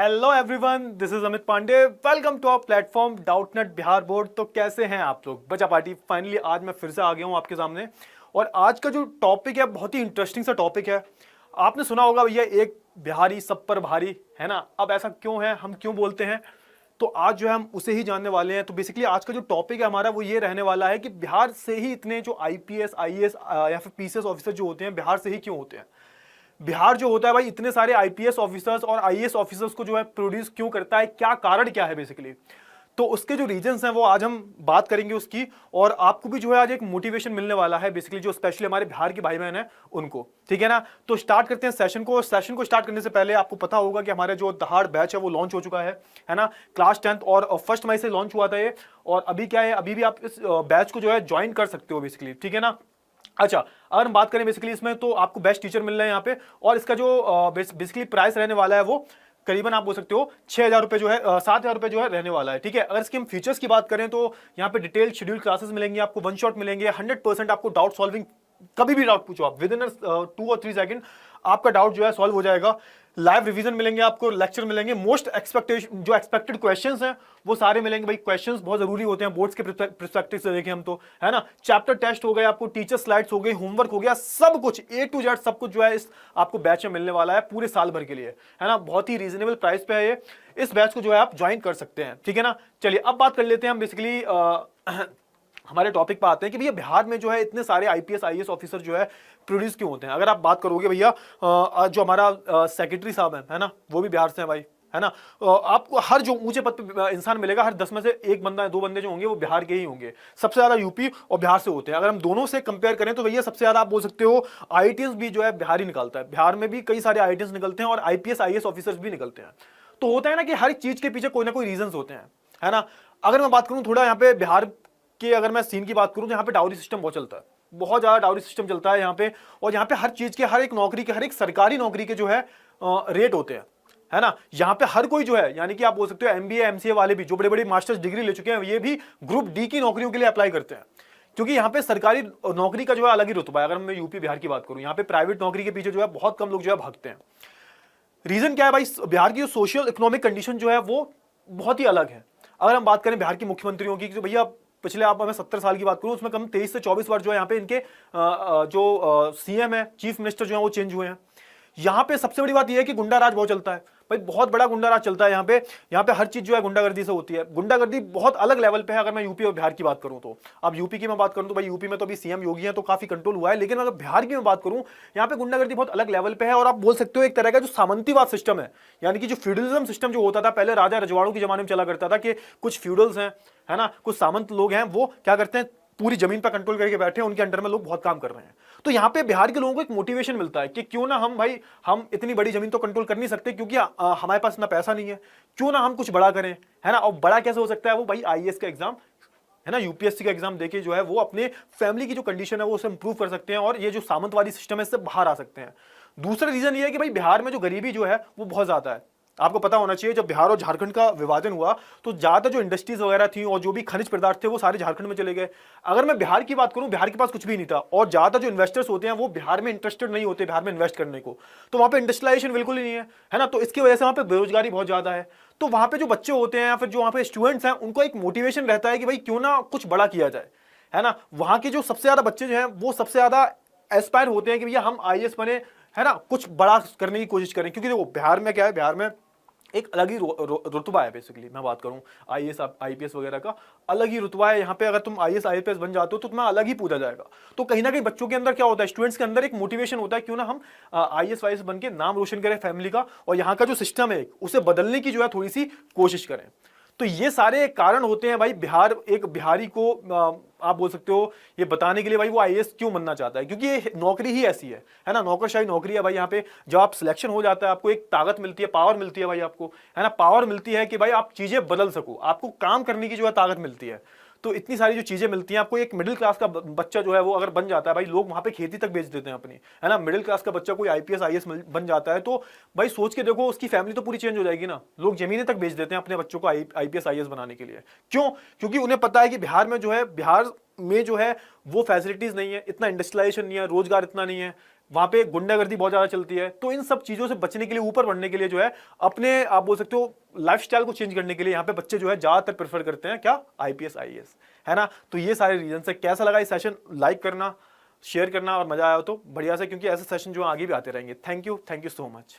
Hello everyone, this is Amit Pandey. Welcome to our platform Doubtnut Bihar board. तो कैसे हैं आप लोग? बचा पार्टी फाइनली आज मैं फिर से आ गया हूं आपके सामने। और आज का जो टॉपिक है बहुत ही इंटरेस्टिंग सा टॉपिक है। आपने सुना होगा भैया, एक बिहारी सब पर भारी, है ना। अब ऐसा क्यों है, हम क्यों बोलते हैं, तो आज जो है हम उसे ही जानने वाले हैं। तो बेसिकली आज का जो टॉपिक है हमारा वो ये रहने वाला है कि बिहार से ही इतने जो आईपीएस आईएएस या फिर पीसीएस ऑफिसर जो होते हैं बिहार से ही क्यों होते हैं। बिहार जो होता है भाई इतने सारे आईपीएस ऑफिसर्स और आईएएस ऑफिसर्स को जो है प्रोड्यूस क्यों करता है, क्या कारण क्या है बेसिकली। तो उसके जो रीजंस हैं वो आज हम बात करेंगे उसकी। और आपको भी जो है आज एक मोटिवेशन मिलने वाला है बेसिकली, जो स्पेशली हमारे बिहार के भाई बहन हैं उनको, ठीक है ना। तो स्टार्ट करते हैं सेशन को। सेशन को स्टार्ट करने से पहले आपको पता होगा कि हमारे जो दहाड़ बैच है वो लॉन्च हो चुका है ना। क्लास 10th और 1 मई से लॉन्च हुआ था ये। और अभी क्या है, अभी भी आप इस बैच को जो है ज्वाइन कर सकते हो बेसिकली, ठीक है ना। अच्छा, अगर हम बात करें बेसिकली इसमें, तो आपको बेस्ट टीचर मिल रहे हैं यहाँ पे। और इसका जो बेसिकली प्राइस रहने वाला है वो करीबन आप बोल सकते हो 6,000 रुपए जो है, 7,000 रुपए जो है रहने वाला है, ठीक है। अगर इसके हम फीचर्स की बात करें तो यहाँ पे डिटेल शेड्यूल क्लासेस मिलेंगे आपको, वन शॉट मिलेंगे, 100% आपको डाउट सॉल्विंग, कभी भी डाउट पूछो आप विद इन 2 और 3 सेकंड आपका डाउट जो है सॉल्व हो जाएगा। लाइव रिवीजन मिलेंगे आपको, लेक्चर मिलेंगे, मोस्ट एक्सपेक्टेशन जो एक्सपेक्टेड क्वेश्चंस हैं वो सारे मिलेंगे। भाई क्वेश्चंस बहुत जरूरी होते हैं बोर्ड्स के पर्सपेक्टिव से देखें हम तो, है ना। चैप्टर टेस्ट हो गए आपको, टीचर स्लाइड्स हो गई, होमवर्क हो गया, सब कुछ A to Z सब कुछ जो है इस आपको बैच में मिलने वाला है पूरे साल भर के लिए, है ना। बहुत ही रीजनेबल प्राइस पे है ये। इस बैच को जो है आप ज्वाइन कर सकते हैं, ठीक है ना। चलिए अब बात कर लेते हैं हम बेसिकली हमारे टॉपिक पर आते हैं कि भैया बिहार में जो है इतने सारे आईपीएस आईएएस ऑफिसर जो है प्रोड्यूस क्यों होते हैं। अगर आप बात करोगे भैया, जो हमारा सेक्रेटरी साहब है ना, वो भी बिहार से हैं भाई, है ना। आपको हर जो ऊंचे पद पे इंसान मिलेगा, हर 10 में से एक बंदा 2 बंदे जो होंगे वो बिहार के ही होंगे। सबसे ज्यादा यूपी और बिहार से होते हैं। अगर हम दोनों से कंपेयर करें तो भैया सबसे ज्यादा आप बोल सकते हो आईटीएस भी जो है बिहार ही निकालता है। बिहार में भी कई सारे आईटीएस निकलते हैं और आईपीएस आईएएस ऑफिसर्स भी निकलते हैं। तो होता है ना कि हर चीज के पीछे कोई ना कोई रीजन होते हैं, है ना। अगर मैं बात करूं थोड़ा यहाँ पे बिहार कि अगर मैं सीन की बात करूं तो यहाँ पे डाउरी सिस्टम बहुत चलता है, बहुत ज्यादा डाउरी सिस्टम चलता है यहाँ पे। और यहाँ पे हर चीज के, हर एक नौकरी के, हर एक सरकारी नौकरी के जो है रेट होते हैं, है ना। यहाँ पे हर कोई जो है, यानी कि आप बोल सकते हो एमबीए एमसीए वाले भी जो बड़े बड़े मास्टर्स डिग्री ले चुके हैं, ये भी ग्रुप डी की नौकरियों के लिए अप्लाई करते हैं। क्योंकि यहाँ पे सरकारी नौकरी का जो है अलग ही रुतबा है। अगर मैं यूपी बिहार की बात करूँ, यहाँ पे प्राइवेट नौकरी के पीछे जो है बहुत कम लोग जो है भागते हैं। रीजन क्या है भाई, बिहार की जो सोशल इकोनॉमिक कंडीशन जो है वो बहुत ही अलग है। अगर हम बात करें बिहार के मुख्यमंत्रियों की, तो भैया पिछले आप मैं 70 साल की बात करूं उसमें कम 23 से 24 बार जो है यहाँ पे इनके जो सीएम है, चीफ मिनिस्टर जो है वो चेंज हुए हैं। यहाँ पे सबसे बड़ी बात यह है कि गुंडा राज बहुत चलता है भाई, बहुत बड़ा गुंडा राज चलता है यहाँ पे। यहाँ पे हर चीज जो है गुंडागर्दी से होती है। गुंडागर्दी बहुत अलग लेवल पे है। अगर मैं यूपी और बिहार की बात करूं तो, अब यूपी की मैं बात करूं तो भाई यूपी में तो अभी सीएम योगी है तो काफी कंट्रोल हुआ है, लेकिन अगर बिहार की मैं बात करूं यहाँ पे गुंडागर्दी बहुत अलग लेवल पे है। और आप बोल सकते हो एक तरह का जो सामंतीवाद सिस्टम है, यानी कि जो फ्यूडलिज्म सिस्टम जो होता था पहले राजा रजवाड़ों के जमाने में चला करता था, कि कुछ फ्यूडल्स हैं, है ना, कुछ सामंत लोग हैं, वो क्या करते हैं पूरी जमीन पर कंट्रोल करके बैठे हैं, उनके अंडर में लोग बहुत काम कर रहे हैं। तो यहाँ पे बिहार के लोगों को एक मोटिवेशन मिलता है कि क्यों ना हम भाई, हम इतनी बड़ी जमीन तो कंट्रोल कर नहीं सकते क्योंकि हमारे पास इतना पैसा नहीं है, क्यों ना हम कुछ बड़ा करें, है ना। और बड़ा कैसे हो सकता है वो भाई आईएएस का एग्जाम, है ना, यूपीएससी का एग्जाम देके जो है वो अपने फैमिली की जो कंडीशन है वो उसे इंप्रूव कर सकते हैं और ये जो सामंतवादी सिस्टम है इससे बाहर आ सकते हैं। दूसरा रीजन ये है कि भाई बिहार में जो गरीबी जो है वो बहुत ज्यादा है। आपको पता होना चाहिए जब बिहार और झारखंड का विभाजन हुआ तो ज्यादातर जो इंडस्ट्रीज वगैरह थी और जो भी खनिज पदार्थ थे वो सारे झारखंड में चले गए। अगर मैं बिहार की बात करूं, बिहार के पास कुछ भी नहीं था और ज्यादातर जो इन्वेस्टर्स होते हैं वो बिहार में इंटरेस्टेड नहीं होते बिहार में इन्वेस्ट करने को, तो वहां पे इंडस्ट्रियलाइजेशन बिल्कुल ही नहीं है ना। तो इसकी वजह से वहां पे बेरोजगारी बहुत ज्यादा है। तो वहां पे जो बच्चे होते हैं या फिर जो वहां पे स्टूडेंट्स हैं उनको एक मोटिवेशन रहता है कि भाई क्यों ना कुछ बड़ा किया जाए, है ना। वहां के जो सबसे ज्यादा बच्चे जो हैं वो सबसे ज्यादा एस्पायर होते हैं कि भैया हम आईएएस बने, है ना, कुछ बड़ा करने की कोशिश करें। क्योंकि देखो बिहार में क्या है, बिहार में एक अलग ही रुतबा है बेसिकली। मैं बात करूं आईएएस आईपीएस वगैरह का अलग ही रुतबा है यहाँ पे। अगर तुम आईएएस आईपीएस बन जाते हो तो तुम्हें अलग ही पूछा जाएगा। तो कहीं ना कहीं बच्चों के अंदर क्या होता है, स्टूडेंट्स के अंदर एक मोटिवेशन होता है क्यों ना हम आईएएस वाईएएस बन के नाम रोशन करें फैमिली का और यहाँ का जो सिस्टम है उसे बदलने की जो है थोड़ी सी कोशिश करें। तो ये सारे कारण होते हैं भाई। बिहार एक बिहारी को आप बोल सकते हो ये बताने के लिए भाई वो आईएएस क्यों बनना चाहता है, क्योंकि ये नौकरी ही ऐसी है ना, नौकरशाही नौकरी है भाई। यहाँ पे जब आप सिलेक्शन हो जाता है आपको एक ताकत मिलती है, पावर मिलती है भाई आपको, है ना। पावर मिलती है कि भाई आप चीजें बदल सको, आपको काम करने की जो है ताकत मिलती है। तो इतनी सारी जो चीजें मिलती हैं आपको। एक मिडिल क्लास का बच्चा जो है वो अगर बन जाता है भाई, लोग वहां पे खेती तक बेच देते हैं अपनी, है ना। मिडिल क्लास का बच्चा कोई आईपीएस आईएएस बन जाता है तो भाई सोच के देखो उसकी फैमिली तो पूरी चेंज हो जाएगी ना। लोग जमीनें तक बेच देते हैं अपने बच्चों को आईपीएस आईएएस बनाने के लिए। क्यों? क्योंकि उन्हें पता है कि बिहार में जो है, बिहार में जो है वो फैसिलिटीज नहीं है, इतना इंडस्ट्रियलाइजेशन नहीं है, रोजगार इतना नहीं है। वहां पे गुंडागर्दी बहुत ज्यादा चलती है। तो इन सब चीजों से बचने के लिए, ऊपर बढ़ने के लिए जो है, अपने आप बोल सकते हो लाइफस्टाइल को चेंज करने के लिए यहाँ पे बच्चे जो है ज्यादातर प्रेफर करते हैं क्या, आईपीएस आईएएस, है ना। तो ये सारे रीजन है। कैसा लगा ये सेशन, लाइक करना, शेयर करना, और मजा आया हो तो बढ़िया से, क्योंकि ऐसे सेशन जो आगे भी आते रहेंगे। Thank you so much.